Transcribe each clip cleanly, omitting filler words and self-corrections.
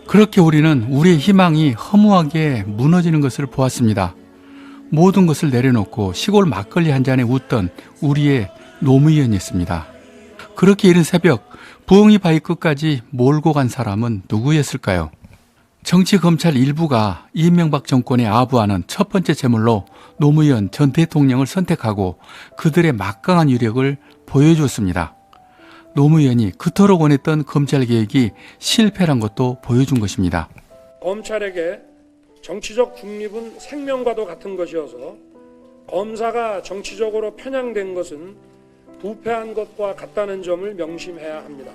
그렇게 우리는 우리의 희망이 허무하게 무너지는 것을 보았습니다. 모든 것을 내려놓고 시골 막걸리 한 잔에 웃던 우리의 노무현이었습니다. 그렇게 이른 새벽 부엉이 바위 끝까지 몰고 간 사람은 누구였을까요? 정치 검찰 일부가 이명박 정권에 아부하는 첫 번째 제물로 노무현 전 대통령을 선택하고 그들의 막강한 유력을 보여주었습니다. 노무현이 그토록 원했던 검찰개혁이 실패란 것도 보여준 것입니다. 검찰에게 정치적 중립은 생명과도 같은 것이어서 검사가 정치적으로 편향된 것은 부패한 것과 같다는 점을 명심해야 합니다.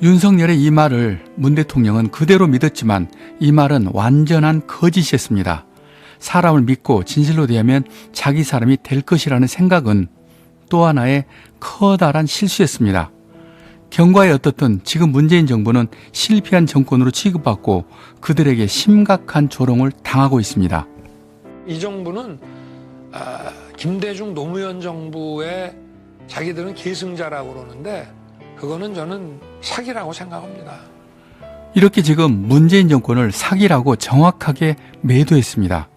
윤석열의 이 말을 문 대통령은 그대로 믿었지만 이 말은 완전한 거짓이었습니다. 사람을 믿고 진실로 대하면 자기 사람이 될 것이라는 생각은 또 하나의 커다란 실수였습니다. 경과에 어떻든 지금 문재인 정부는 실패한 정권으로 취급받고 그들에게 심각한 조롱을 당하고 있습니다. 이 정부는 김대중 노무현 정부의 자기들은 계승자라고 그러는데 그거는 저는 사기라고 생각합니다. 이렇게 지금 문재인 정권을 사기라고 정확하게 매도했습니다.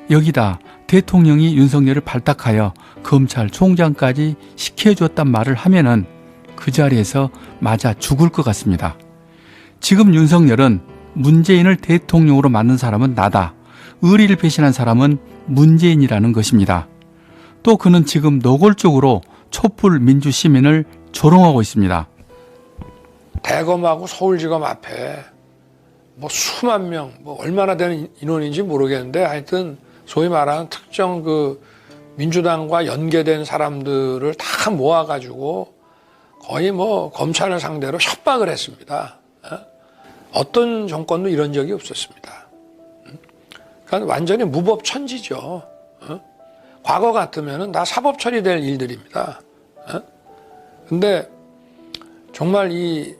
여기다 대통령이 윤석열을 발탁하여 검찰총장까지 시켜줬단 말을 하면은 그 자리에서 맞아 죽을 것 같습니다. 지금 윤석열은 문재인을 대통령으로 만든 사람은 나다. 의리를 배신한 사람은 문재인이라는 것입니다. 또 그는 지금 노골적으로 촛불 민주 시민을 조롱하고 있습니다. 대검하고 서울지검 앞에 뭐 수만 명, 뭐 얼마나 되는 인원인지 모르겠는데 하여튼 소위 말하는 특정 그 민주당과 연계된 사람들을 다 모아가지고 거의 뭐 검찰을 상대로 협박을 했습니다. 어떤 정권도 이런 적이 없었습니다. 그러니까 완전히 무법천지죠. 과거 같으면 다 사법 처리될 일들입니다. 근데 정말 이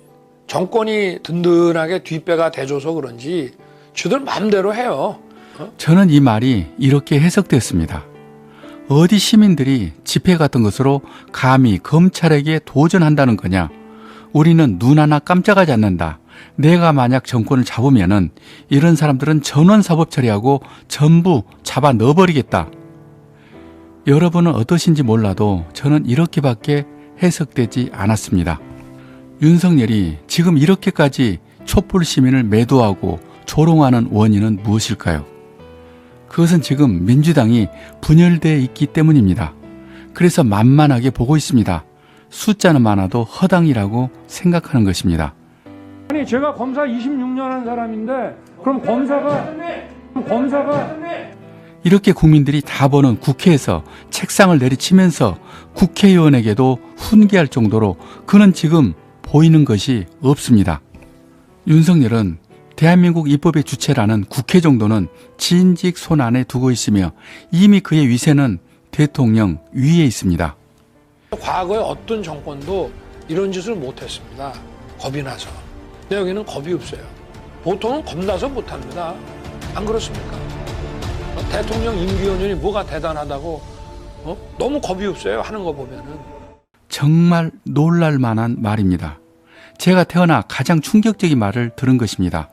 정권이 든든하게 뒷배가 돼줘서 그런지 주들 마음대로 해요. 저는 이 말이 이렇게 해석됐습니다. 어디 시민들이 집회 같은 것으로 감히 검찰에게 도전한다는 거냐? 우리는 눈 하나 깜짝하지 않는다. 내가 만약 정권을 잡으면은 이런 사람들은 전원 사법 처리하고 전부 잡아 넣어버리겠다. 여러분은 어떠신지 몰라도 저는 이렇게밖에 해석되지 않았습니다. 윤석열이 지금 이렇게까지 촛불 시민을 매도하고 조롱하는 원인은 무엇일까요? 그것은 지금 민주당이 분열되어 있기 때문입니다. 그래서 만만하게 보고 있습니다. 숫자는 많아도 허당이라고 생각하는 것입니다. 아니 제가 검사 26년 한 사람인데 그럼 검사가 이렇게 국민들이 다 보는 국회에서 책상을 내리치면서 국회의원에게도 훈계할 정도로 그는 지금 보이는 것이 없습니다. 윤석열은 대한민국 입법의 주체라는 국회 정도는 진직 손 안에 두고 있으며 이미 그의 위세는 대통령 위에 있습니다. 과거에 어떤 정권도 이런 짓을 못했습니다. 겁이 나서. 근데 여기는 겁이 없어요. 보통은 겁나서 못합니다. 안 그렇습니까? 대통령 임기 연연이 뭐가 대단하다고 너무 겁이 없어요. 하는 거 보면은. 정말 놀랄 만한 말입니다. 제가 태어나 가장 충격적인 말을 들은 것입니다.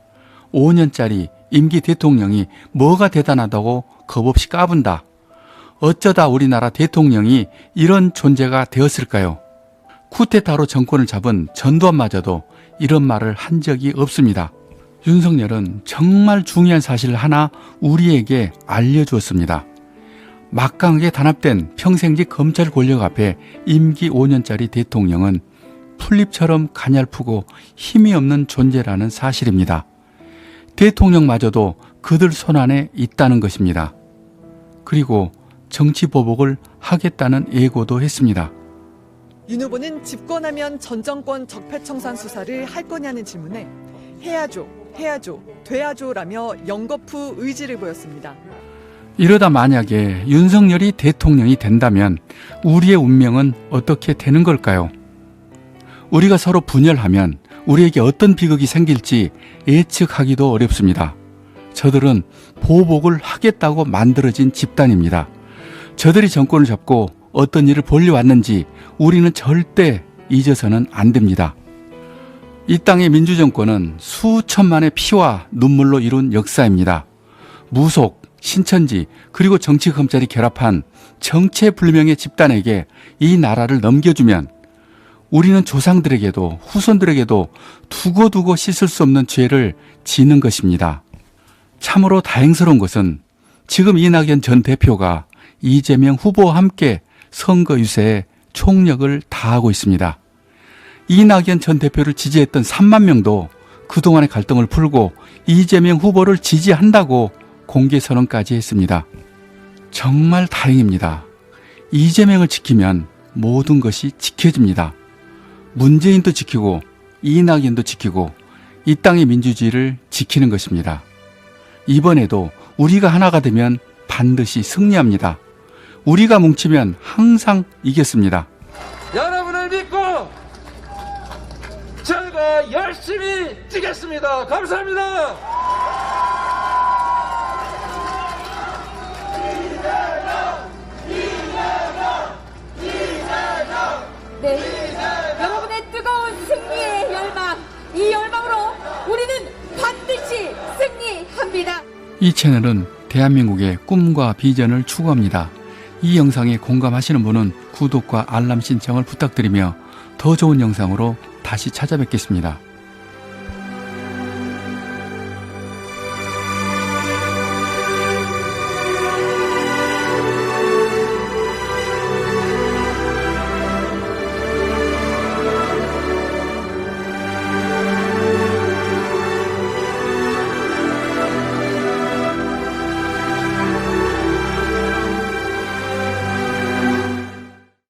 5년짜리 임기 대통령이 뭐가 대단하다고 겁없이 까분다. 어쩌다 우리나라 대통령이 이런 존재가 되었을까요? 쿠데타로 정권을 잡은 전두환마저도 이런 말을 한 적이 없습니다. 윤석열은 정말 중요한 사실을 하나 우리에게 알려주었습니다. 막강하게 단합된 평생직 검찰 권력 앞에 임기 5년짜리 대통령은 풀잎처럼 가냘프고 힘이 없는 존재라는 사실입니다. 대통령마저도 그들 손안에 있다는 것입니다. 그리고 정치 보복을 하겠다는 예고도 했습니다. 윤 후보는 집권하면 전 정권 적폐청산 수사를 할 거냐는 질문에 해야죠, 돼야죠라며 연거푸 의지를 보였습니다. 이러다 만약에 윤석열이 대통령이 된다면 우리의 운명은 어떻게 되는 걸까요? 우리가 서로 분열하면 우리에게 어떤 비극이 생길지 예측하기도 어렵습니다. 저들은 보복을 하겠다고 만들어진 집단입니다. 저들이 정권을 잡고 어떤 일을 벌려왔는지 우리는 절대 잊어서는 안 됩니다. 이 땅의 민주정권은 수천만의 피와 눈물로 이룬 역사입니다. 무속, 신천지, 그리고 정치검찰이 결합한 정체불명의 집단에게 이 나라를 넘겨주면 우리는 조상들에게도 후손들에게도 두고두고 씻을 수 없는 죄를 지는 것입니다. 참으로 다행스러운 것은 지금 이낙연 전 대표가 이재명 후보와 함께 선거 유세에 총력을 다하고 있습니다. 이낙연 전 대표를 지지했던 3만 명도 그동안의 갈등을 풀고 이재명 후보를 지지한다고 공개 선언까지 했습니다. 정말 다행입니다. 이재명을 지키면 모든 것이 지켜집니다. 문재인도 지키고 이낙연도 지키고 이 땅의 민주주의를 지키는 것입니다. 이번에도 우리가 하나가 되면 반드시 승리합니다. 우리가 뭉치면 항상 이겼습니다. 여러분을 믿고 저희가 열심히 뛰겠습니다. 감사합니다. 네, 여러분의 뜨거운 승리의 열망, 이 열망으로 우리는 반드시 승리합니다. 이 채널은 대한민국의 꿈과 비전을 추구합니다. 이 영상에 공감하시는 분은 구독과 알람 신청을 부탁드리며 더 좋은 영상으로 다시 찾아뵙겠습니다.